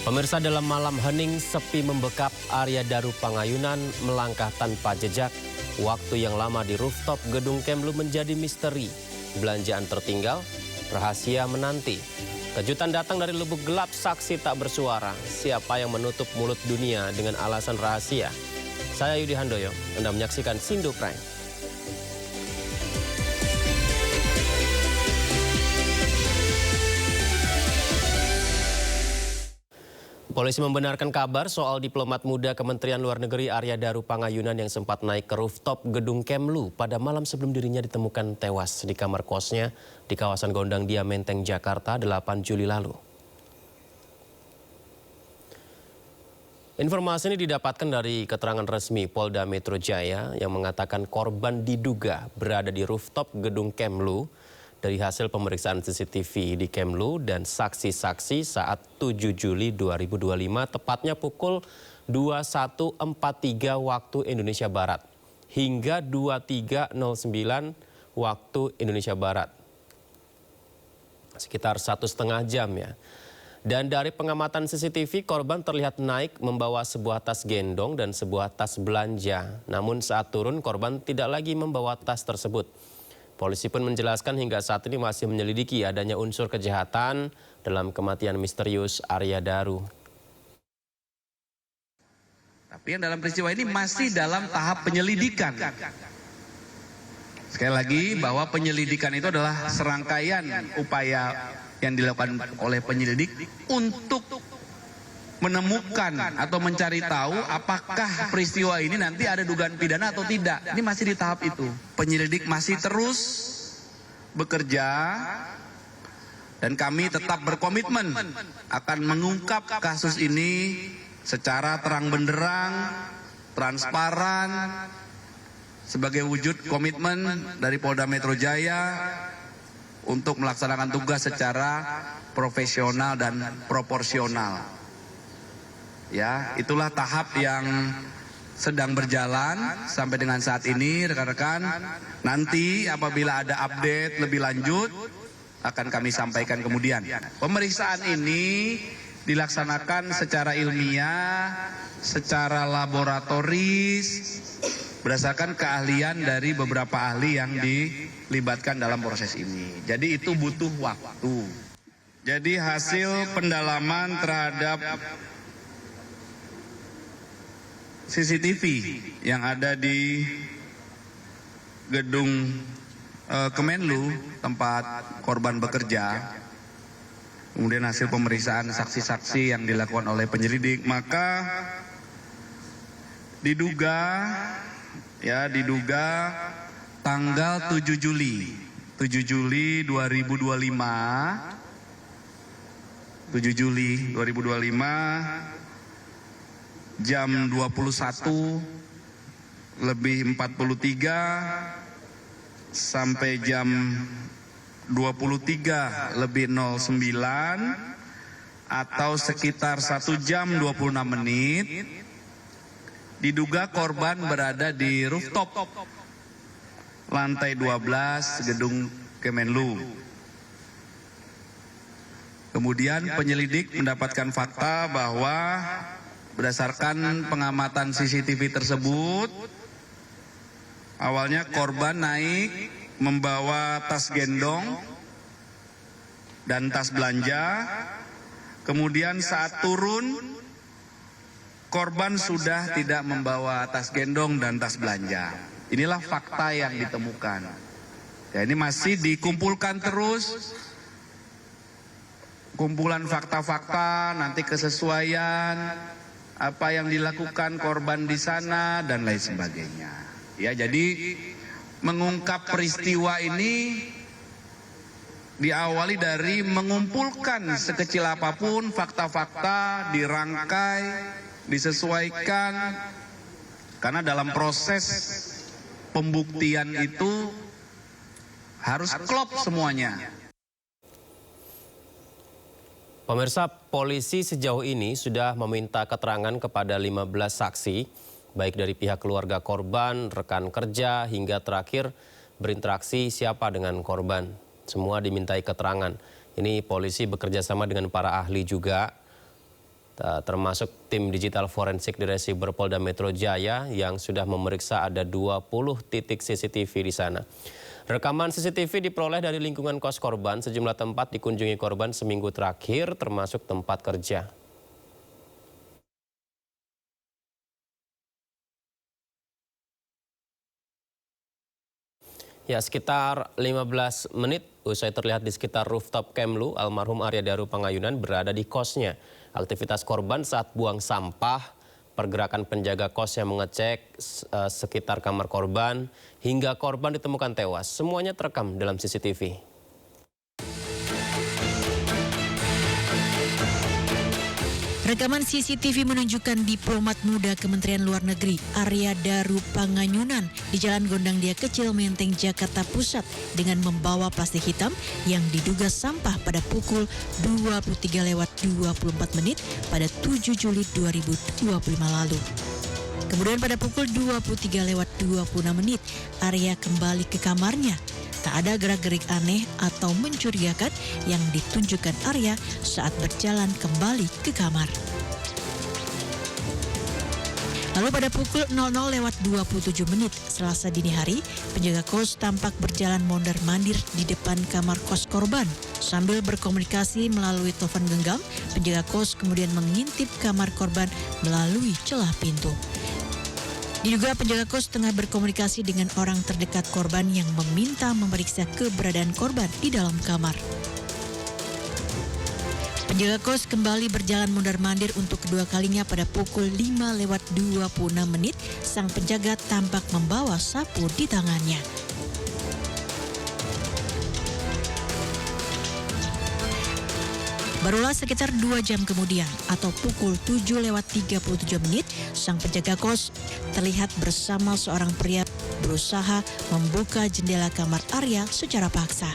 Pemirsa, dalam malam hening sepi membekap, Arya Daru Pangayunan melangkah tanpa jejak. Waktu yang lama di rooftop gedung Kemlu menjadi misteri. Belanjaan tertinggal, rahasia menanti. Kejutan datang dari lubuk gelap, saksi tak bersuara. Siapa yang menutup mulut dunia dengan alasan rahasia? Saya Yudi Handoyo, Anda menyaksikan Sindo Prime. Polisi membenarkan kabar soal diplomat muda Kementerian Luar Negeri Arya Daru Pangayunan yang sempat naik ke rooftop gedung Kemlu pada malam sebelum dirinya ditemukan tewas di kamar kosnya di kawasan Gondang Dia Menteng, Jakarta 8 Juli lalu. Informasi ini didapatkan dari keterangan resmi Polda Metro Jaya yang mengatakan korban diduga berada di rooftop gedung Kemlu dari hasil pemeriksaan CCTV di Kemlu dan saksi-saksi saat 7 Juli 2025 tepatnya pukul 21.43 waktu Indonesia Barat hingga 23.09 waktu Indonesia Barat. Sekitar 1,5 jam ya. Dan dari pengamatan CCTV, korban terlihat naik membawa sebuah tas gendong dan sebuah tas belanja. Namun saat turun, korban tidak lagi membawa tas tersebut. Polisi pun menjelaskan hingga saat ini masih menyelidiki adanya unsur kejahatan dalam kematian misterius Arya Daru. Tapi yang dalam peristiwa ini masih dalam tahap penyelidikan. Sekali lagi bahwa penyelidikan itu adalah serangkaian upaya yang dilakukan oleh penyelidik untuk menemukan atau mencari tahu apakah peristiwa ini nanti ada dugaan pidana atau tidak. Ini masih di tahap itu. Penyelidik masih terus bekerja dan kami tetap berkomitmen akan mengungkap kasus ini secara terang benderang, transparan, sebagai wujud komitmen dari Polda Metro Jaya untuk melaksanakan tugas secara profesional dan proporsional. Ya, itulah tahap yang sedang berjalan sampai dengan saat ini, rekan-rekan. Nanti apabila ada update lebih lanjut akan kami sampaikan kemudian. Pemeriksaan ini dilaksanakan secara ilmiah, secara laboratoris, berdasarkan keahlian dari beberapa ahli yang dilibatkan dalam proses ini. Jadi itu butuh waktu. Jadi hasil pendalaman terhadap CCTV yang ada di gedung Kemenlu tempat korban bekerja, kemudian hasil pemeriksaan saksi-saksi yang dilakukan oleh penyelidik, maka diduga tanggal 7 Juli 2025 jam 21:43 sampai jam 23:09 atau sekitar 1 jam 26 menit diduga korban berada di rooftop lantai 12 gedung Kemenlu. Kemudian penyelidik mendapatkan fakta bahwa berdasarkan pengamatan CCTV tersebut, awalnya korban naik membawa tas gendong dan tas belanja. Kemudian saat turun, korban sudah tidak membawa tas gendong dan tas belanja. Inilah fakta yang ditemukan. Ya, ini masih dikumpulkan terus. Kumpulan fakta-fakta, nanti kesesuaian apa yang dilakukan korban di sana dan lain sebagainya. Ya, jadi mengungkap peristiwa ini diawali dari mengumpulkan sekecil apapun fakta-fakta, dirangkai, disesuaikan, karena dalam proses pembuktian itu harus klop semuanya. Pemirsa, polisi sejauh ini sudah meminta keterangan kepada 15 saksi, baik dari pihak keluarga korban, rekan kerja, hingga terakhir berinteraksi siapa dengan korban. Semua dimintai keterangan. Ini polisi bekerja sama dengan para ahli juga termasuk tim digital forensik di Resiber Polda Metro Jaya yang sudah memeriksa ada 20 titik CCTV di sana. Rekaman CCTV diperoleh dari lingkungan kos korban, sejumlah tempat dikunjungi korban seminggu terakhir termasuk tempat kerja. Ya, sekitar 15 menit usai terlihat di sekitar rooftop Kemlu, almarhum Arya Daru Pangayunan berada di kosnya. Aktivitas korban saat buang sampah, pergerakan penjaga kos yang mengecek sekitar kamar korban, hingga korban ditemukan tewas. Semuanya terekam dalam CCTV. Rekaman CCTV menunjukkan diplomat muda Kementerian Luar Negeri Arya Daru Pangayunan di Jalan Gondangdia Kecil, Menteng, Jakarta Pusat dengan membawa plastik hitam yang diduga sampah pada pukul 23:24 pada 7 Juli 2025 lalu. Kemudian pada pukul 23:26 Arya kembali ke kamarnya. Tak ada gerak-gerik aneh atau mencurigakan yang ditunjukkan Arya saat berjalan kembali ke kamar. Lalu pada pukul 00:27 Selasa dini hari, penjaga kos tampak berjalan mondar-mandir di depan kamar kos korban. Sambil berkomunikasi melalui telepon genggam, penjaga kos kemudian mengintip kamar korban melalui celah pintu. Diduga penjaga kos tengah berkomunikasi dengan orang terdekat korban yang meminta memeriksa keberadaan korban di dalam kamar. Penjaga kos kembali berjalan mondar-mandir untuk kedua kalinya pada pukul 5:26. Sang penjaga tampak membawa sapu di tangannya. Barulah sekitar 2 jam kemudian atau pukul 7:37 sang penjaga kos terlihat bersama seorang pria berusaha membuka jendela kamar Arya secara paksa.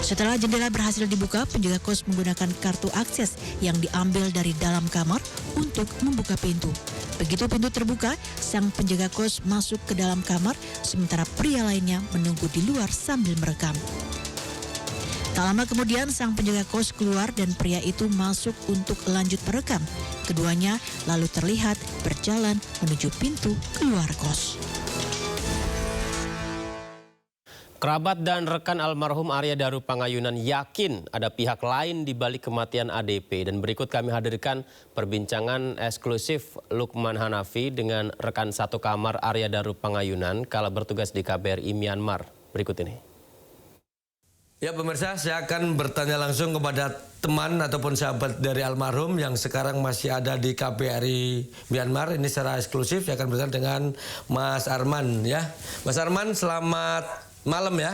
Setelah jendela berhasil dibuka, penjaga kos menggunakan kartu akses yang diambil dari dalam kamar untuk membuka pintu. Begitu pintu terbuka, sang penjaga kos masuk ke dalam kamar sementara pria lainnya menunggu di luar sambil merekam. Tak lama kemudian sang penjaga kos keluar dan pria itu masuk untuk lanjut merekam. Keduanya lalu terlihat berjalan menuju pintu keluar kos. Kerabat dan rekan almarhum Arya Daru Pangayunan yakin ada pihak lain di balik kematian ADP. Dan berikut kami hadirkan perbincangan eksklusif Lukman Hanafi dengan rekan satu kamar Arya Daru Pangayunan kala bertugas di KBRI Myanmar. Berikut ini. Ya pemirsa, saya akan bertanya langsung kepada teman ataupun sahabat dari almarhum yang sekarang masih ada di KBRI Myanmar. Ini secara eksklusif saya akan bertanya dengan Mas Arman ya. Mas Arman, selamat malam ya.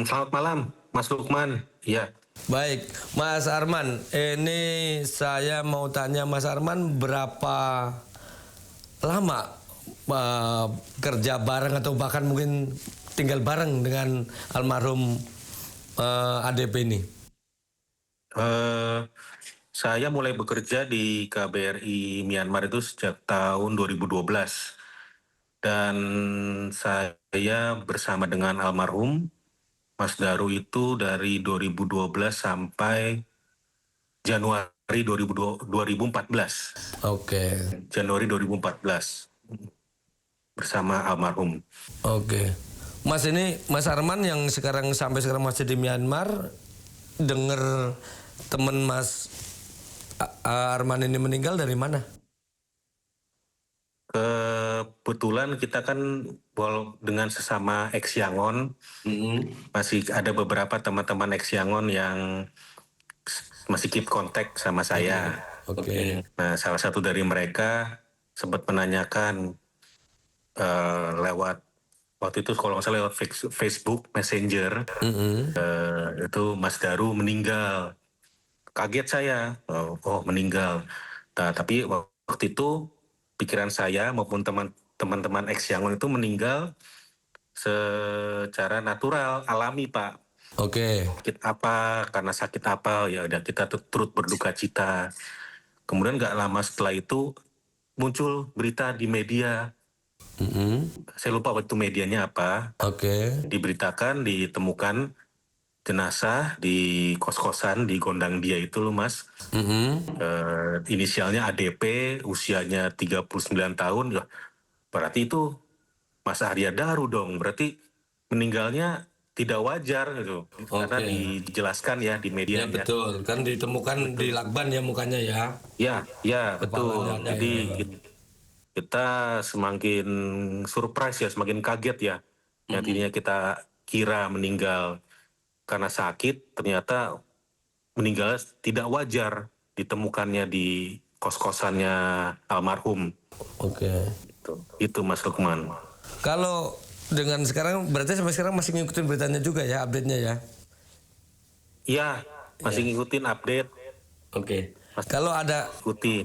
Selamat malam, Mas Lukman. Iya. Baik, Mas Arman, ini saya mau tanya Mas Arman berapa lama kerja bareng atau bahkan mungkin tinggal bareng dengan almarhum ADP ini? Saya mulai bekerja di KBRI Myanmar itu sejak tahun 2012. Dan saya bersama dengan almarhum Mas Daru itu dari 2012 sampai Januari 2014. Oke. Januari 2014 bersama almarhum. Oke. Mas ini, Mas Arman yang sampai sekarang masih di Myanmar, dengar teman Mas Arman ini meninggal dari mana? Kebetulan kita kan dengan sesama ex Yangon, masih ada beberapa teman-teman ex Yangon yang masih keep kontak sama saya. Oke. Nah, salah satu dari mereka sempat menanyakan lewat waktu itu kalau nggak salah lewat Facebook Messenger, itu Mas Daru meninggal. Kaget saya, oh meninggal. Nah, tapi waktu itu pikiran saya maupun teman-teman ex Yangon itu meninggal secara natural, alami Pak. Oke. Sakit apa, karena sakit apa, ya udah kita turut berduka cita. Kemudian nggak lama setelah itu muncul berita di media. Saya lupa waktu medianya apa. Oke. Diberitakan, ditemukan jenazah di kos-kosan di Gondang Dia itu loh Mas. Inisialnya ADP, usianya 39 tahun. Ya, berarti itu Mas Arya Daru dong. Berarti meninggalnya tidak wajar gitu. Karena dijelaskan ya di media Ya betul, kan ditemukan di lakban ya mukanya ya. Ya betul. Kepalanya ada, Jadi ya. kita semakin surprise ya, semakin kaget ya. Yang tadinya kita kira meninggal karena sakit, ternyata meninggal tidak wajar ditemukannya di kos-kosannya almarhum. Oke. Itu Mas Lukman. Kalau dengan sekarang berarti sampai sekarang masih ngikutin beritanya juga ya, update-nya ya. Iya, masih ngikutin update. Oke. Kalau ada Ikuti.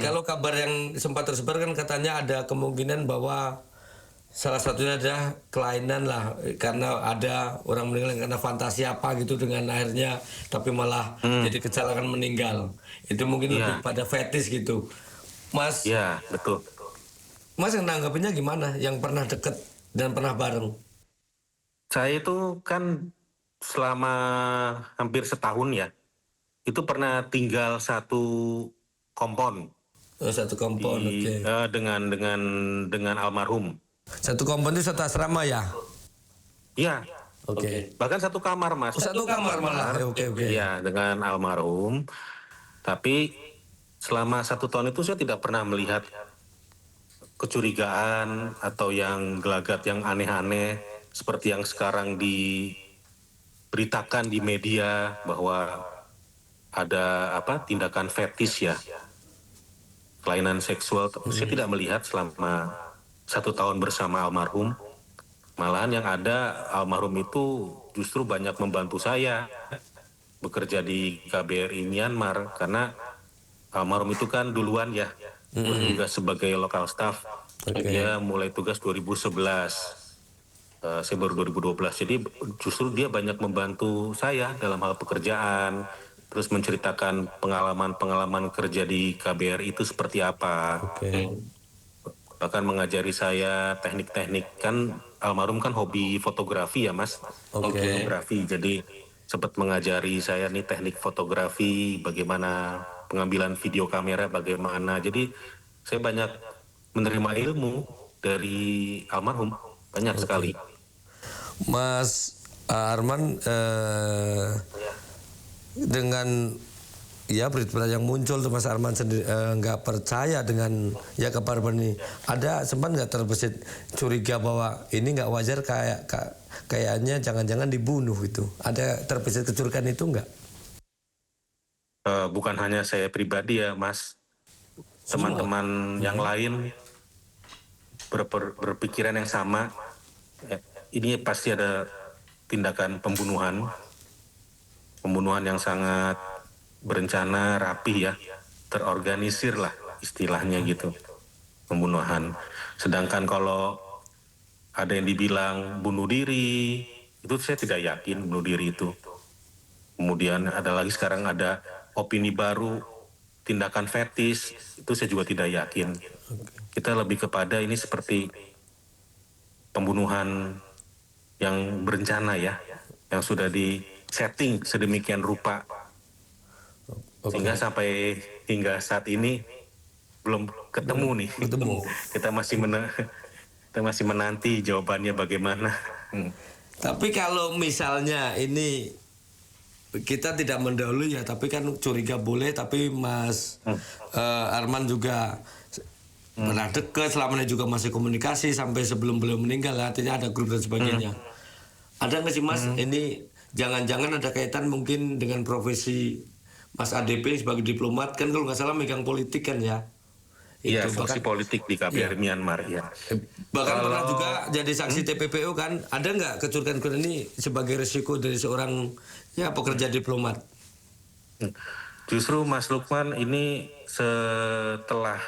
kalau kabar yang sempat tersebar kan katanya ada kemungkinan bahwa salah satunya adalah kelainan lah, karena ada orang meninggal karena fantasi apa gitu dengan airnya, tapi malah jadi kecelakaan meninggal. Itu mungkin lebih pada fetis gitu. Mas, Iya, betul. Mas yang nanggapinnya gimana? Yang pernah deket dan pernah bareng? Saya itu kan selama hampir setahun ya, itu pernah tinggal satu kompon Oh, satu kompon, oke. dengan almarhum. Satu kompon itu satu asrama ya? Iya, Oke. bahkan satu kamar Mas. Oh, satu kamar malah. Oke. Iya, dengan almarhum. Tapi selama 1 tahun itu saya tidak pernah melihat kecurigaan atau yang gelagat yang aneh-aneh seperti yang sekarang diberitakan di media bahwa ada tindakan fetis ya, kelainan seksual. Saya tidak melihat selama 1 tahun bersama almarhum. Malahan yang ada almarhum itu justru banyak membantu saya bekerja di KBRI Myanmar, karena almarhum itu kan duluan ya bertugas sebagai lokal staff. Dia mulai tugas 2011, saya baru 2012. Jadi justru dia banyak membantu saya dalam hal pekerjaan, terus menceritakan pengalaman kerja di KBRI itu seperti apa. Bahkan mengajari saya teknik-teknik, kan almarhum kan hobi fotografi ya Mas. Fotografi, jadi sempat mengajari saya nih teknik fotografi, bagaimana pengambilan video kamera, bagaimana. Jadi saya banyak menerima ilmu dari almarhum, banyak sekali. Mas Arman, dengan berita yang muncul tuh Mas Arman sendiri nggak percaya dengan kabar ini, ada sempat nggak terbesit curiga bahwa ini nggak wajar, kayaknya jangan-jangan dibunuh itu? Ada terbesit kecurigaan itu nggak? Bukan hanya saya pribadi ya Mas, teman-teman yang lain berpikiran yang sama. Ini pasti ada tindakan pembunuhan yang sangat berencana, rapi ya, terorganisir lah istilahnya gitu, pembunuhan. Sedangkan kalau ada yang dibilang bunuh diri, itu saya tidak yakin bunuh diri itu. Kemudian ada lagi sekarang ada opini baru, tindakan fetis, itu saya juga tidak yakin. Kita lebih kepada ini seperti pembunuhan yang berencana ya, yang sudah di setting sedemikian rupa. Sehingga sampai hingga saat ini belum ketemu nih. Kita masih menanti jawabannya bagaimana. Tapi kalau misalnya ini kita tidak mendahului ya, tapi kan curiga boleh, tapi Mas Arman juga pernah dekat, selama ini juga masih komunikasi sampai sebelum beliau meninggal, artinya ada grup dan sebagainya. Ada nggak sih Mas, ini jangan-jangan ada kaitan mungkin dengan profesi Mas ADP sebagai diplomat, kan kalau nggak salah megang politik kan ya? Iya, fungsi politik di KBRI Myanmar ya. Bahkan pernah juga jadi saksi TPPO kan. Ada nggak kecurigaan ini sebagai resiko dari seorang pekerja diplomat? Justru Mas Lukman, ini setelah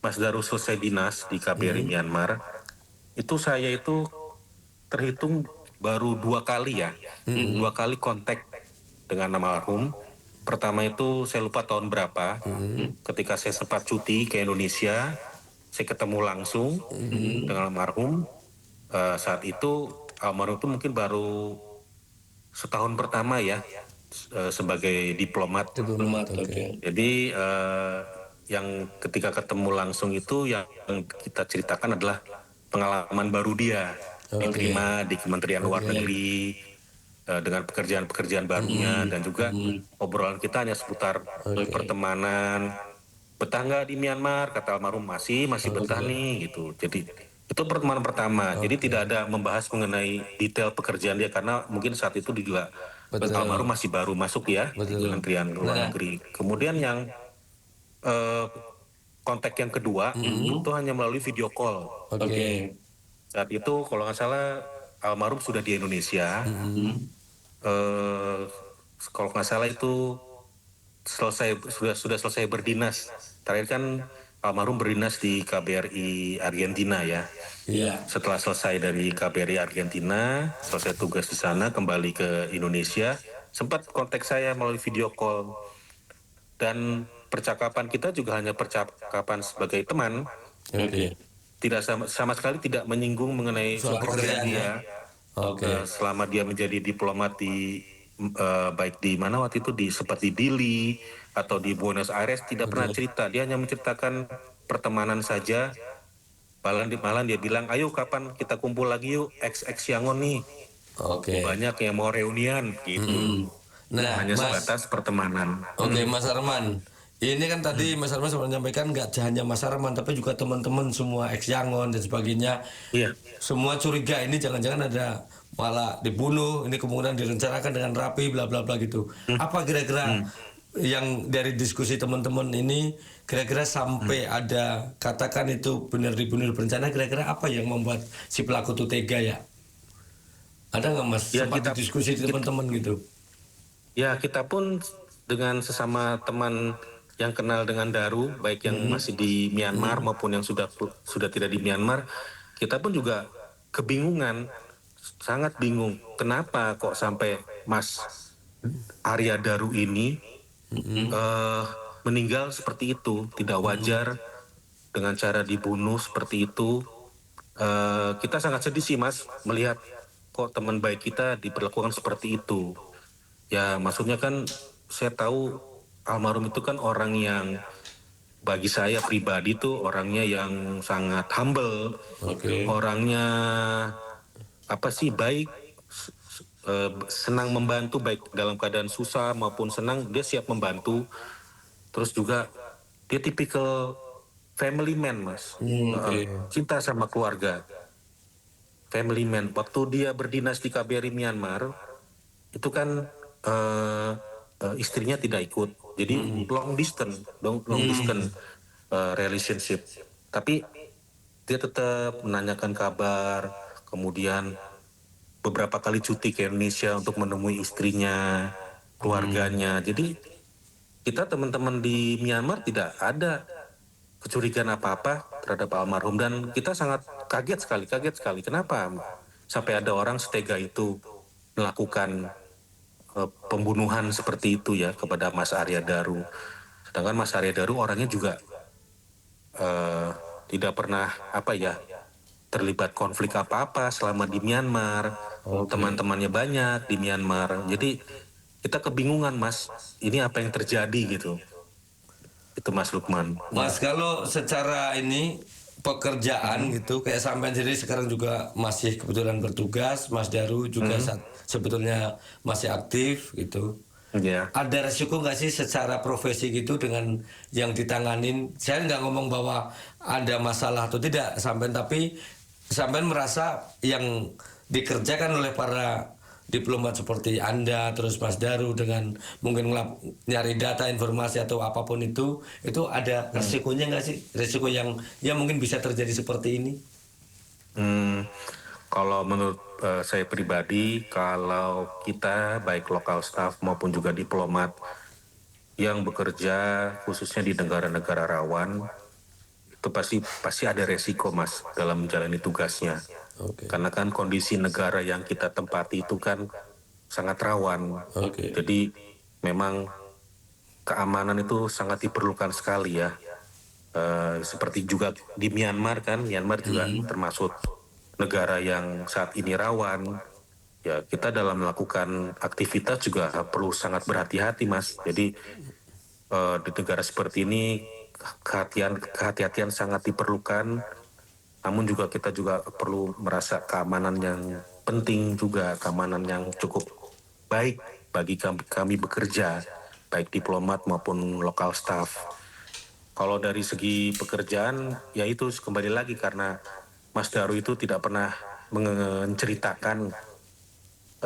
Mas Daru selesai dinas di KBRI Myanmar, itu saya itu terhitung baru 2 kali ya, 2 kali kontak dengan almarhum. Pertama itu saya lupa tahun berapa, ketika saya sempat cuti ke Indonesia, saya ketemu langsung dengan almarhum. Saat itu almarhum itu mungkin baru setahun pertama ya sebagai diplomat. Oke. Jadi yang ketika ketemu langsung itu yang kita ceritakan adalah pengalaman baru dia diterima di Kementerian Luar Negeri dengan pekerjaan-pekerjaan barunya dan juga obrolan kita hanya seputar pertemanan. Betah nggak di Myanmar? Kata almarhum masih betah nih gitu. Jadi itu pertemuan pertama. Jadi tidak ada membahas mengenai detail pekerjaan dia karena mungkin saat itu juga almarhum masih baru masuk ya di Kementerian Luar Negeri. Kemudian yang kontak yang kedua itu hanya melalui video call. Saat itu kalau nggak salah almarhum sudah di Indonesia. Kalau nggak salah itu sudah selesai berdinas. Terakhir kan almarhum berdinas di KBRI Argentina ya. Setelah selesai dari KBRI Argentina, selesai tugas di sana, kembali ke Indonesia, sempat kontak saya melalui video call. Dan percakapan kita juga hanya percakapan sebagai teman. Tidak sama sekali tidak menyinggung mengenai soal pekerjaan dia. Selama dia menjadi diplomat di baik di mana waktu itu seperti Dili atau di Buenos Aires tidak pernah cerita. Dia hanya menceritakan pertemanan saja. Malah dia bilang, ayo kapan kita kumpul lagi yuk, XX Yangon nih. Banyak yang mau reunian gitu. Nah, hanya Mas, sebatas pertemanan. Mas Arman. Ini kan tadi Mas Arman sempat menyampaikan nggak hanya Mas Arman tapi juga teman-teman semua ex Yangon dan sebagainya. Semua curiga ini jangan-jangan ada malah dibunuh, ini kemungkinan direncanakan dengan rapi bla bla bla gitu. Apa kira-kira yang dari diskusi teman-teman ini kira-kira sampai ada katakan itu benar dibunuh berencana, kira-kira apa yang membuat si pelaku itu tega ya? Ada nggak Mas sempat diskusi di teman-teman gitu? Ya, kita pun dengan sesama teman yang kenal dengan Daru, baik yang masih di Myanmar maupun yang sudah tidak di Myanmar, kita pun juga kebingungan, sangat bingung. Kenapa kok sampai Mas Arya Daru ini meninggal seperti itu? Tidak wajar dengan cara dibunuh seperti itu. Kita sangat sedih sih Mas melihat kok teman baik kita diperlakukan seperti itu. Ya maksudnya kan saya tahu almarhum itu kan orang yang bagi saya pribadi tuh orangnya yang sangat humble, orangnya baik, senang membantu baik dalam keadaan susah maupun senang dia siap membantu. Terus juga dia tipikal family man Mas, cinta sama keluarga, family man. Waktu dia berdinas di KBRI Myanmar itu kan istrinya tidak ikut, jadi long distance relationship. Tapi dia tetap menanyakan kabar, kemudian beberapa kali cuti ke Indonesia untuk menemui istrinya, keluarganya. Jadi kita teman-teman di Myanmar tidak ada kecurigaan apa-apa terhadap almarhum dan kita sangat kaget sekali. Kenapa sampai ada orang setega itu melakukan pembunuhan seperti itu ya kepada Mas Arya Daru. Sedangkan Mas Arya Daru orangnya juga tidak pernah terlibat konflik apa-apa selama di Myanmar. Teman-temannya banyak di Myanmar. Jadi kita kebingungan Mas, ini apa yang terjadi gitu. Itu Mas Lukman. Mas kalau secara ini pekerjaan gitu kayak sampean sendiri sekarang juga masih kebetulan bertugas, Mas Daru juga sebetulnya masih aktif gitu. Ada resiko nggak sih secara profesi gitu dengan yang ditanganin? Saya nggak ngomong bahwa ada masalah atau tidak sampean, tapi sampean merasa yang dikerjakan oleh para diplomat seperti Anda terus Mas Daru dengan mungkin nyari data informasi atau apapun itu ada resikonya nggak sih, resiko yang ya mungkin bisa terjadi seperti ini? Kalau menurut saya pribadi, kalau kita baik lokal staff maupun juga diplomat yang bekerja khususnya di negara-negara rawan itu pasti ada resiko Mas dalam menjalani tugasnya. Karena kan kondisi negara yang kita tempati itu kan sangat rawan. Jadi memang keamanan itu sangat diperlukan sekali ya. Seperti juga di Myanmar kan, Myanmar juga termasuk negara yang saat ini rawan, ya kita dalam melakukan aktivitas juga perlu sangat berhati-hati, Mas. Jadi di negara seperti ini kehati-hatian sangat diperlukan. Namun juga kita juga perlu merasa keamanan yang penting juga, keamanan yang cukup baik bagi kami bekerja, baik diplomat maupun lokal staff. Kalau dari segi pekerjaan, ya itu kembali lagi karena Mas Daru itu tidak pernah menceritakan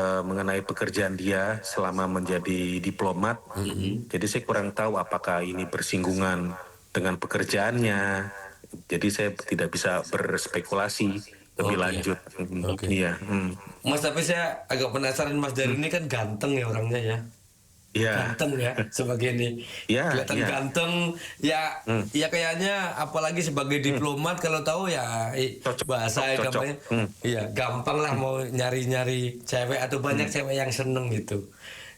mengenai pekerjaan dia selama menjadi diplomat. Jadi saya kurang tahu apakah ini bersinggungan dengan pekerjaannya. Jadi saya tidak bisa berspekulasi lebih lanjut. Iya. Mas, tapi saya agak penasaran, Mas Daru ini kan ganteng ya orangnya ya. Iya. Ganteng ya sebagai ini. Kelihatan ganteng. Ya, ya kayaknya apalagi sebagai diplomat kalau tahu ya bahasa gampangnya. Iya, gampang lah mau nyari-nyari cewek atau banyak cewek yang seneng gitu.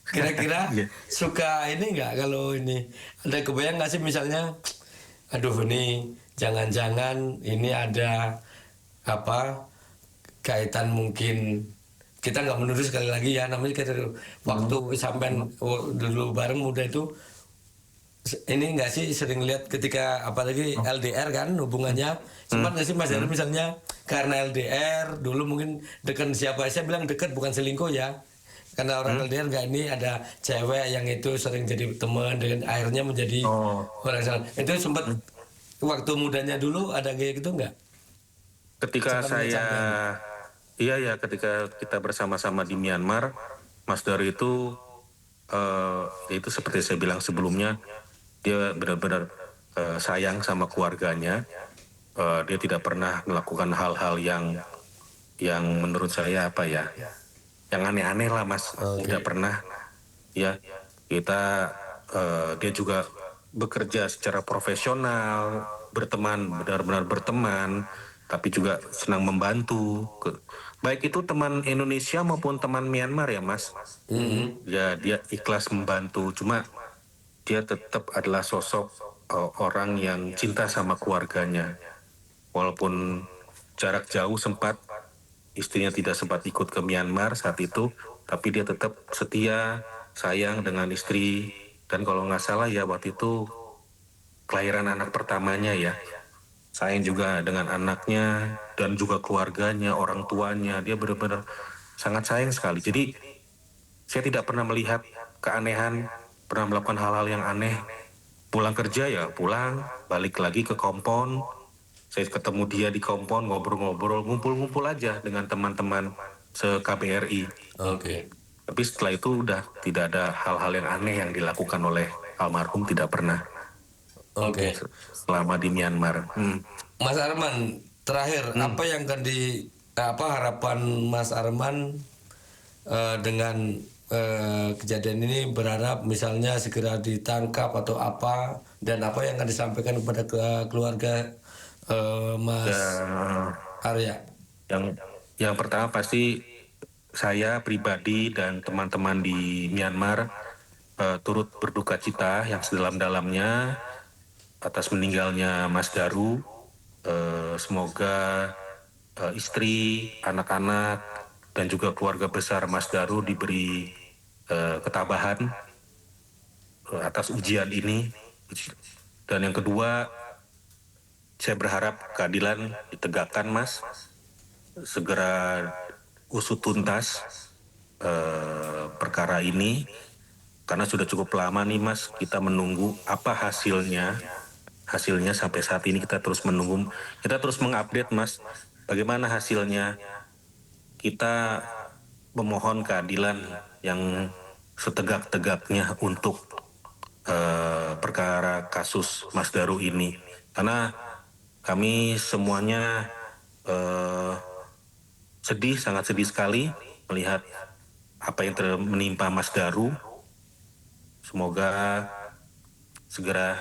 Kira-kira suka ini nggak kalau ini? Ada kebayang nggak sih misalnya, aduh ini jangan-jangan ini ada apa kaitan mungkin, kita nggak menuduh sekali lagi ya, namanya kita waktu sampai dulu bareng muda itu ini nggak sih sering lihat ketika apalagi LDR kan hubungannya sempat nggak sih Mas Daru misalnya karena LDR dulu mungkin dekat siapa, saya bilang dekat bukan selingkuh ya, karena orang LDR nggak ini ada cewek yang itu sering jadi teman dengan akhirnya menjadi orang sana. Itu sempat waktu mudanya dulu ada kayak gitu nggak? Ketika ketika kita bersama-sama di Myanmar, Mas Daru itu itu seperti saya bilang sebelumnya, dia benar-benar sayang sama keluarganya. Dia tidak pernah melakukan hal-hal yang menurut saya yang aneh-aneh lah, Mas. Tidak pernah. Ya, dia juga bekerja secara profesional, benar-benar berteman, tapi juga senang membantu. Baik itu teman Indonesia maupun teman Myanmar ya, Mas. Ya, dia ikhlas membantu. Cuma dia tetap adalah sosok orang yang cinta sama keluarganya. Walaupun jarak jauh istrinya tidak sempat ikut ke Myanmar saat itu, tapi dia tetap setia, sayang dengan istri. Dan kalau nggak salah ya waktu itu kelahiran anak pertamanya ya. Sayang juga dengan anaknya dan juga keluarganya, orang tuanya. Dia benar-benar sangat sayang sekali. Jadi saya tidak pernah melihat keanehan, pernah melakukan hal-hal yang aneh. Pulang kerja ya pulang, balik lagi ke kompon. Saya ketemu dia di kompon, ngobrol-ngobrol, ngumpul-ngumpul aja dengan teman-teman se-KBRI. Tapi setelah itu udah tidak ada hal-hal yang aneh yang dilakukan oleh almarhum, tidak pernah. Selama di Myanmar. Mas Arman, terakhir apa yang akan harapan Mas Arman dengan kejadian ini, berharap misalnya segera ditangkap atau apa, dan apa yang akan disampaikan kepada keluarga Mas Arya? Yang pertama pasti saya pribadi dan teman-teman di Myanmar turut berduka cita yang sedalam-dalamnya atas meninggalnya Mas Daru. Semoga istri, anak-anak, dan juga keluarga besar Mas Daru diberi ketabahan atas ujian ini. Dan yang kedua, saya berharap keadilan ditegakkan, Mas. Segera usut tuntas perkara ini, karena sudah cukup lama nih, Mas, kita menunggu apa hasilnya sampai saat ini kita terus menunggu, kita terus mengupdate, Mas, bagaimana hasilnya. Kita memohon keadilan yang setegak-tegaknya untuk perkara kasus Mas Daru ini, karena kami semuanya sangat sedih sekali melihat apa yang menimpa Mas Daru. Semoga segera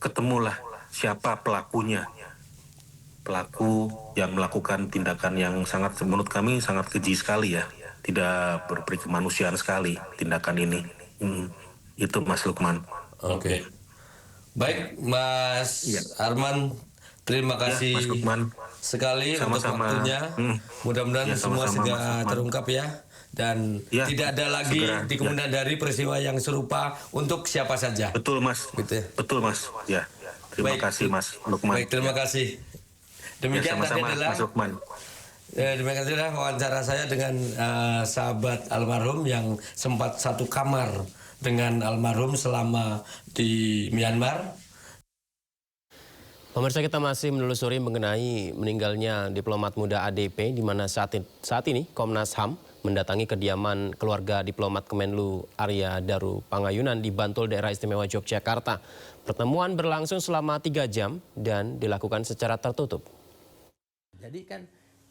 ketemulah siapa pelakunya, pelaku yang melakukan tindakan yang sangat, menurut kami sangat keji sekali ya, tidak berperi kemanusiaan sekali tindakan ini. Itu Mas Lukman. Baik Mas Arman, terima kasih Mas Lukman. sekali untuk Sama-sama. waktunya. Mudah-mudahan Ya, semua sama-sama, sudah Mas Lukman. terungkap ya. Dan Ya, tidak ada lagi segera, di kemudian dari peristiwa yang serupa untuk siapa saja. Betul Mas. Gitu ya. Betul Mas. Ya. Terima Baik. kasih Mas Lukman. Baik, terima kasih. Ya, Demikian tadi sama-sama adalah Mas Lukman. demikian adalah wawancara saya dengan sahabat almarhum yang sempat satu kamar dengan almarhum selama di Myanmar. Pemirsa, kita masih menelusuri mengenai meninggalnya diplomat muda ADP, di mana saat ini Komnas HAM mendatangi kediaman keluarga diplomat Kemenlu Arya Daru Pangayunan di Bantul, Daerah Istimewa Yogyakarta. Pertemuan berlangsung selama 3 jam dan dilakukan secara tertutup. Jadi kan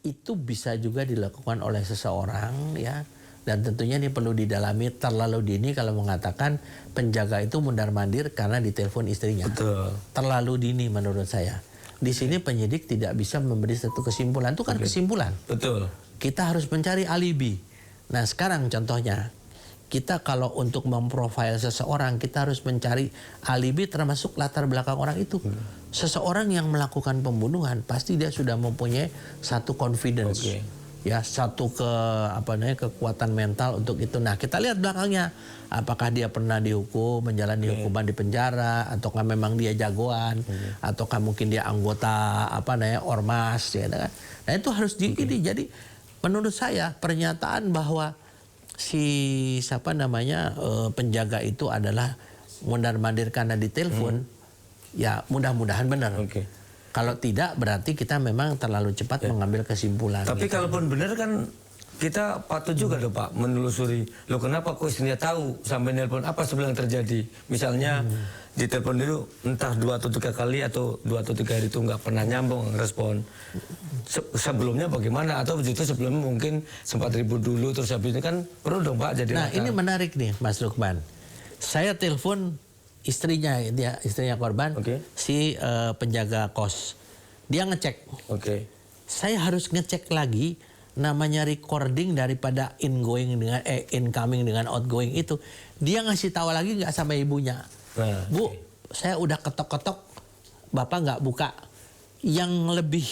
itu bisa juga dilakukan oleh seseorang ya. Dan tentunya ini perlu didalami terlalu dini kalau mengatakan penjaga itu mundar-mandir karena ditelepon istrinya. Betul. Terlalu dini menurut saya. Di sini penyidik tidak bisa memberi satu kesimpulan. Itu kan kesimpulan. Betul. Kita harus mencari alibi. Nah sekarang contohnya, kita kalau untuk memprofil seseorang, kita harus mencari alibi termasuk latar belakang orang itu. Seseorang yang melakukan pembunuhan, pasti dia sudah mempunyai satu confidence. Ya, satu kekuatan mental untuk itu. Nah, kita lihat belakangnya. Apakah dia pernah dihukum, menjalani hukuman di penjara, ataukah memang dia jagoan, ataukah mungkin dia anggota ormas, ya kan? Nah, itu harus ini. Jadi, menurut saya pernyataan bahwa si penjaga itu adalah mundar-mandir karena ditelepon, ya mudah-mudahan benar. Kalau tidak berarti kita memang terlalu cepat mengambil kesimpulan. Tapi gitu. kalaupun benar kan kita patut juga dong Pak menelusuri. Loh kenapa kok istrinya tahu sampai nelpon apa sebenarnya yang terjadi? Misalnya ditelepon dulu entah 2 atau 3 kali atau 2 atau 3 hari itu nggak pernah nyambung respon. Sebelumnya bagaimana? Atau begitu sebelumnya mungkin sempat ribut dulu terus habis ini kan perlu dong Pak jadi. Nah ini menarik nih Mas Lukman. Saya telepon istrinya korban, si penjaga kos. Dia ngecek. Saya harus ngecek lagi namanya recording daripada incoming dengan outgoing itu. Dia ngasih tahu lagi nggak sama ibunya. Bu, saya udah ketok-ketok, Bapak nggak buka. Yang lebih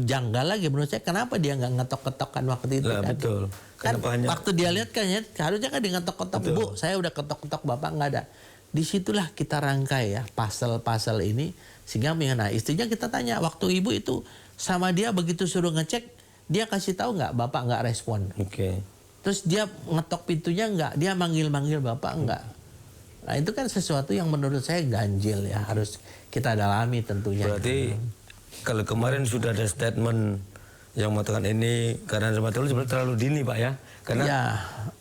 janggal lagi menurut saya, kenapa dia nggak ngetok-ketokkan waktu itu? Nah, kan? betul. Kan waktu dia lihat kan ya, harusnya kan dia ngetok-ketok. Bu, saya udah ketok-ketok, Bapak nggak ada. Disitulah kita rangkai ya pasal-pasal ini. Sehingga nah istrinya kita tanya, waktu ibu itu sama dia begitu suruh ngecek, dia kasih tahu nggak Bapak nggak respon. Terus dia ngetok pintunya nggak, dia manggil-manggil Bapak nggak. Nah itu kan sesuatu yang menurut saya ganjil ya, harus kita dalami tentunya. Berarti kalau kemarin sudah ada statement yang mengatakan ini karena sebenarnya terlalu dini Pak ya? Karena ya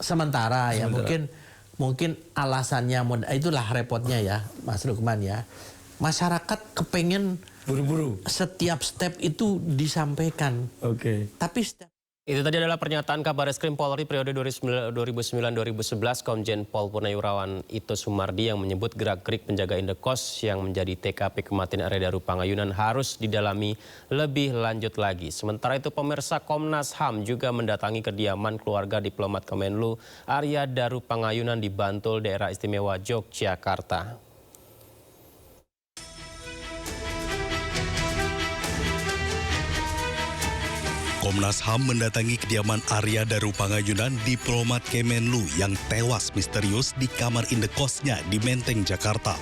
sementara ya mungkin alasannya itulah repotnya ya Mas Lukman ya. Masyarakat kepengen buru-buru setiap step itu disampaikan. Tapi Itu tadi adalah pernyataan Kabar Eskrim Polri periode 2009-2011 Komjen Pol Purnawirawan Ito Sumardi yang menyebut gerak-gerik penjaga indekos yang menjadi TKP kematian Arya Daru Pangayunan harus didalami lebih lanjut lagi. Sementara itu pemirsa, Komnas HAM juga mendatangi kediaman keluarga diplomat Kemenlu Arya Daru Pangayunan di Bantul, Daerah Istimewa Yogyakarta. Komnas HAM mendatangi kediaman Arya Daru Pangayunan, diplomat Kemenlu yang tewas misterius di kamar indekosnya di Menteng, Jakarta.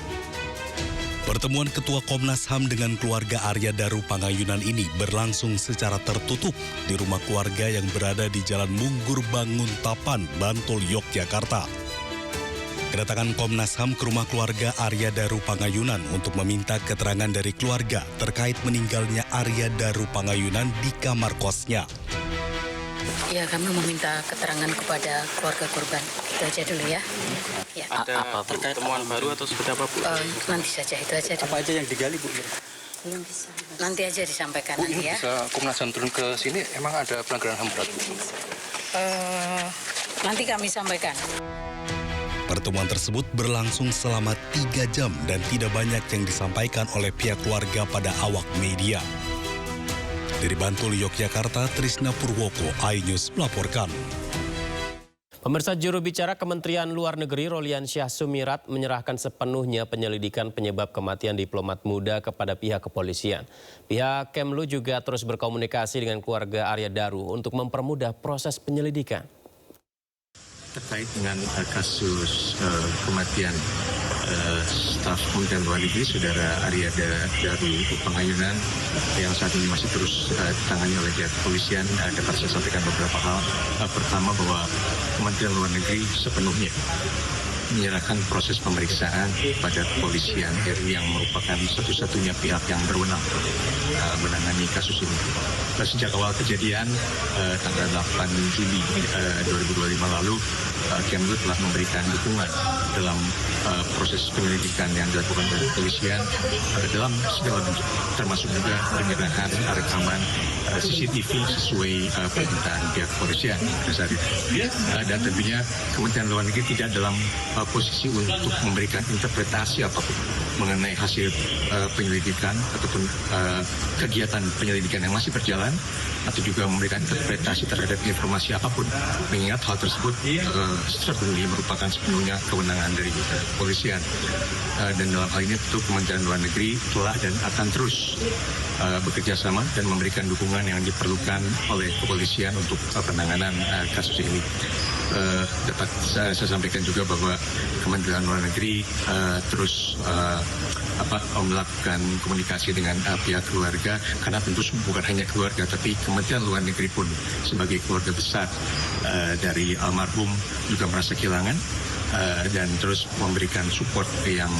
Pertemuan Ketua Komnas HAM dengan keluarga Arya Daru Pangayunan ini berlangsung secara tertutup di rumah keluarga yang berada di Jalan Munggur Banguntapan, Bantul, Yogyakarta. Kedatangan Komnas HAM ke rumah keluarga Arya Daru Pangayunan untuk meminta keterangan dari keluarga terkait meninggalnya Arya Daru Pangayunan di kamar kosnya. Ya, kami meminta keterangan kepada keluarga korban. Itu aja dulu ya. Ya. Ada temuan baru atau seperti apa, Bu? Nanti saja, itu aja dulu. Apa aja yang digali, Bu? Belum bisa. Nanti aja disampaikan Bu, nanti ini ya. bisa Komnas HAM turun ke sini, emang ada pelanggaran HAM berat? Nanti kami sampaikan. Pertemuan tersebut berlangsung selama 3 jam dan tidak banyak yang disampaikan oleh pihak keluarga pada awak media. Dari Bantul, Yogyakarta, Trisna Purwoko, iNews melaporkan. Pemirsa, juru bicara Kementerian Luar Negeri Roliansyah Sumirat menyerahkan sepenuhnya penyelidikan penyebab kematian diplomat muda kepada pihak kepolisian. Pihak Kemlu juga terus berkomunikasi dengan keluarga Arya Daru untuk mempermudah proses penyelidikan. Terkait dengan kasus kematian staf Kementerian Luar Negeri Saudara Arya Daru Pangayunan yang saat ini masih terus ditangani oleh pihak kepolisian, dapat saya sampaikan beberapa hal. Pertama, bahwa Kementerian Luar Negeri sepenuhnya menyerahkan proses pemeriksaan pada kepolisian RI yang merupakan satu-satunya pihak yang berwenang menangani kasus ini. Sejak awal kejadian tanggal 8 Juli 2025 lalu, Kemlu telah memberikan dukungan dalam proses penyelidikan yang dilakukan oleh kepolisian dalam segala bentuk, termasuk juga penyerahan rekaman CCTV sesuai permintaan pihak kepolisian. Dan tentunya Kementerian Luar Negeri tidak dalam posisi untuk memberikan interpretasi apapun mengenai hasil penyelidikan ataupun kegiatan penyelidikan yang masih berjalan, atau juga memberikan interpretasi terhadap informasi apapun, mengingat hal tersebut merupakan sepenuhnya kewenangan dari kepolisian. Dan dalam hal ini tentu Kementerian Luar Negeri telah dan akan terus bekerja sama dan memberikan dukungan yang diperlukan oleh kepolisian untuk penanganan kasus ini. Dapat saya sampaikan juga bahwa Kementerian Luar Negeri terus melakukan komunikasi dengan pihak keluarga, karena tentu bukan hanya keluarga, tapi Kementerian Luar Negeri pun sebagai keluarga besar dari almarhum juga merasa kehilangan dan terus memberikan support yang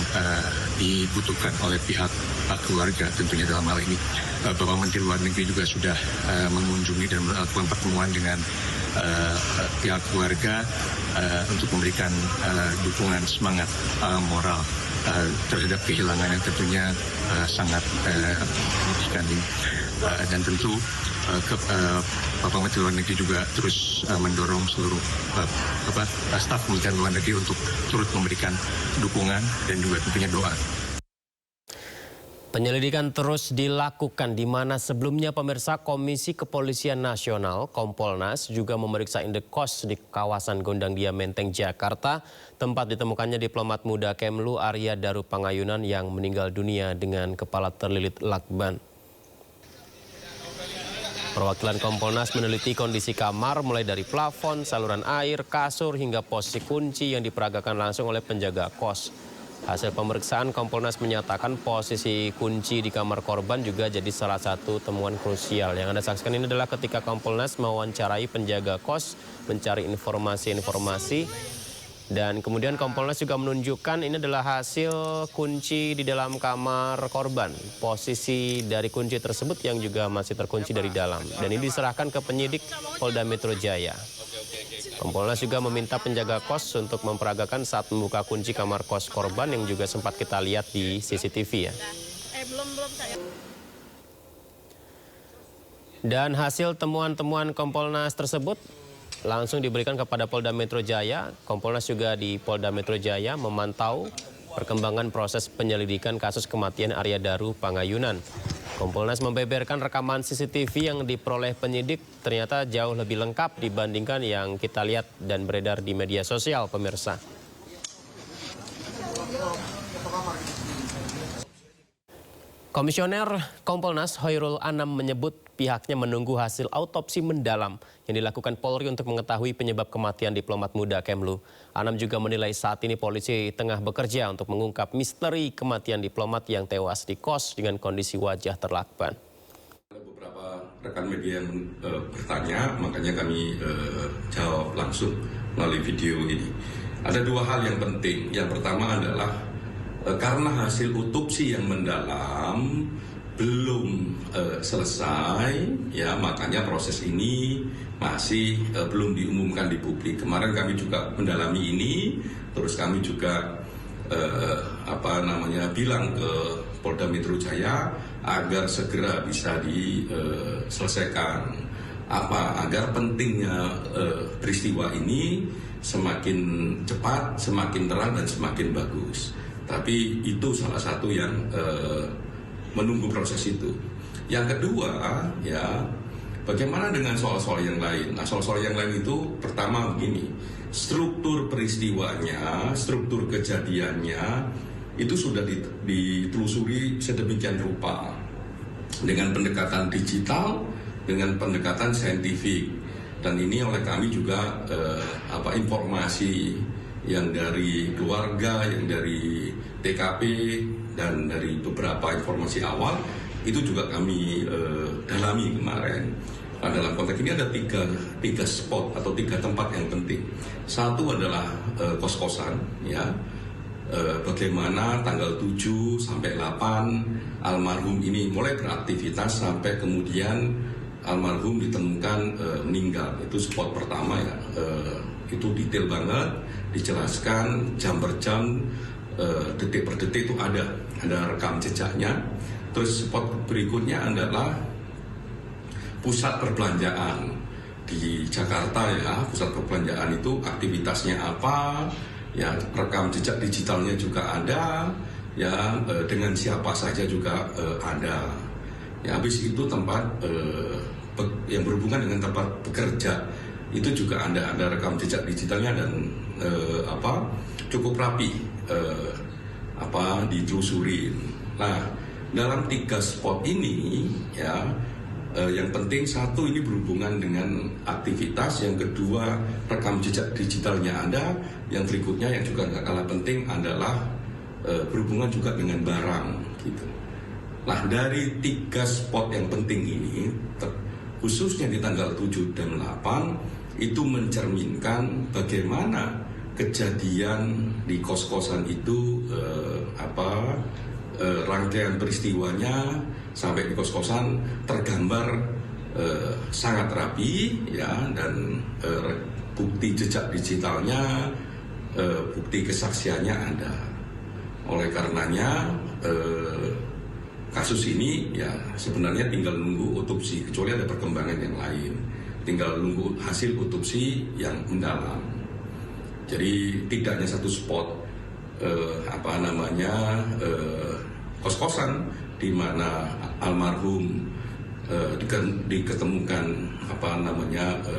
dibutuhkan oleh pihak keluarga. Tentunya dalam hal ini Bapak Menteri Luar Negeri juga sudah mengunjungi dan melakukan pertemuan dengan pihak keluarga untuk memberikan dukungan semangat moral terhadap kehilangan yang tentunya sangat menyedihkan ini. Dan tentu Bapak Menteri Luar Negeri juga terus mendorong seluruh staf Kementerian Luar Negeri untuk turut memberikan dukungan dan juga tentunya doa. Penyelidikan terus dilakukan di mana sebelumnya pemirsa Komisi Kepolisian Nasional Kompolnas juga memeriksa indekos di kawasan Gondang Dia Menteng, Jakarta, tempat ditemukannya diplomat muda Kemlu Arya Daru Pangayunan yang meninggal dunia dengan kepala terlilit lakban. Perwakilan Kompolnas meneliti kondisi kamar mulai dari plafon, saluran air, kasur hingga posisi kunci yang diperagakan langsung oleh penjaga kos. Hasil pemeriksaan, Kompolnas menyatakan posisi kunci di kamar korban juga jadi salah satu temuan krusial. Yang Anda saksikan ini adalah ketika Kompolnas mewawancarai penjaga kos, mencari informasi-informasi. Dan kemudian Kompolnas juga menunjukkan ini adalah hasil kunci di dalam kamar korban. Posisi dari kunci tersebut yang juga masih terkunci dari dalam. Dan ini diserahkan ke penyidik Polda Metro Jaya. Kompolnas juga meminta penjaga kos untuk memperagakan saat membuka kunci kamar kos korban yang juga sempat kita lihat di CCTV ya. Dan hasil temuan-temuan Kompolnas tersebut langsung diberikan kepada Polda Metro Jaya. Kompolnas juga di Polda Metro Jaya memantau perkembangan proses penyelidikan kasus kematian Arya Daru Pangayunan. Kompolnas membeberkan rekaman CCTV yang diperoleh penyidik ternyata jauh lebih lengkap dibandingkan yang kita lihat dan beredar di media sosial, pemirsa. Komisioner Kompolnas Hoirul Anam menyebut pihaknya menunggu hasil autopsi mendalam yang dilakukan Polri untuk mengetahui penyebab kematian diplomat muda Kemlu. Anam juga menilai saat ini polisi tengah bekerja untuk mengungkap misteri kematian diplomat yang tewas di kos dengan kondisi wajah terlakban. Beberapa rekan media yang bertanya, makanya kami jawab langsung melalui video ini. Ada dua hal yang penting. Yang pertama adalah karena hasil otopsi yang mendalam belum selesai, ya makanya proses ini masih belum diumumkan di publik. Kemarin kami juga mendalami ini, terus kami juga bilang ke Polda Metro Jaya agar segera bisa diselesaikan. Agar pentingnya peristiwa ini semakin cepat, semakin terang dan semakin bagus. Tapi itu salah satu yang menunggu proses itu. Yang kedua, ya Bagaimana dengan soal-soal yang lain? Nah, soal-soal yang lain itu pertama begini, struktur peristiwanya, struktur kejadiannya itu sudah ditelusuri sedemikian rupa dengan pendekatan digital, dengan pendekatan saintifik, dan ini oleh kami juga informasi yang dari keluarga, yang dari TKP, dan dari beberapa informasi awal itu juga kami dalami kemarin. Nah, dalam konteks ini ada tiga spot atau 3 tempat yang penting. Satu adalah kos-kosan, ya. Bagaimana tanggal 7 sampai 8 almarhum ini mulai beraktivitas sampai kemudian almarhum ditemukan meninggal. Itu spot pertama, ya. Itu detail banget, dijelaskan jam per jam, detik per detik itu ada rekam jejaknya. Terus spot berikutnya adalah pusat perbelanjaan di Jakarta, ya. Pusat perbelanjaan itu aktivitasnya apa, ya, rekam jejak digitalnya juga ada, ya, dengan siapa saja juga ada. Ya, habis itu tempat yang berhubungan dengan tempat bekerja itu juga ada rekam jejak digitalnya dan cukup rapi ditelusuri. Nah, dalam 3 spot ini, ya, yang penting satu ini berhubungan dengan aktivitas, yang kedua rekam jejak digitalnya ada, yang berikutnya yang juga nggak kalah penting adalah berhubungan juga dengan barang, gitu. Nah, dari 3 spot yang penting ini, khususnya di tanggal 7 dan 8 itu mencerminkan bagaimana kejadian di kos-kosan itu rangkaian peristiwanya sampai di kos-kosan tergambar sangat rapi, ya, dan bukti jejak digitalnya, bukti kesaksiannya ada. Oleh karenanya kasus ini, ya, sebenarnya tinggal nunggu otopsi, kecuali ada perkembangan yang lain, tinggal nunggu hasil otopsi yang mendalam. Jadi tidak hanya satu spot kos-kosan di mana almarhum diketemukan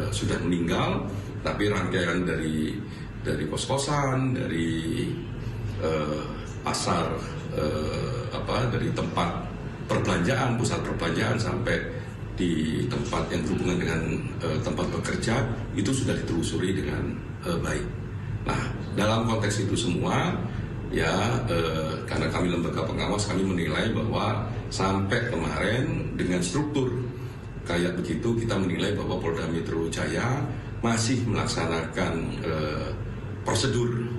sudah meninggal, tapi rangkaian dari kos-kosan, dari pasar, dari tempat perbelanjaan, pusat perbelanjaan sampai di tempat yang berhubungan dengan tempat bekerja itu sudah ditelusuri dengan baik. Nah, dalam konteks itu semua, ya, karena kami lembaga pengawas, kami menilai bahwa sampai kemarin dengan struktur kayak begitu, kita menilai bahwa Polda Metro Jaya masih melaksanakan prosedur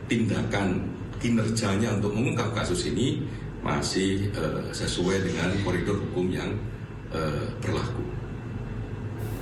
tindakan kinerjanya untuk mengungkap kasus ini masih sesuai dengan koridor hukum yang berlaku.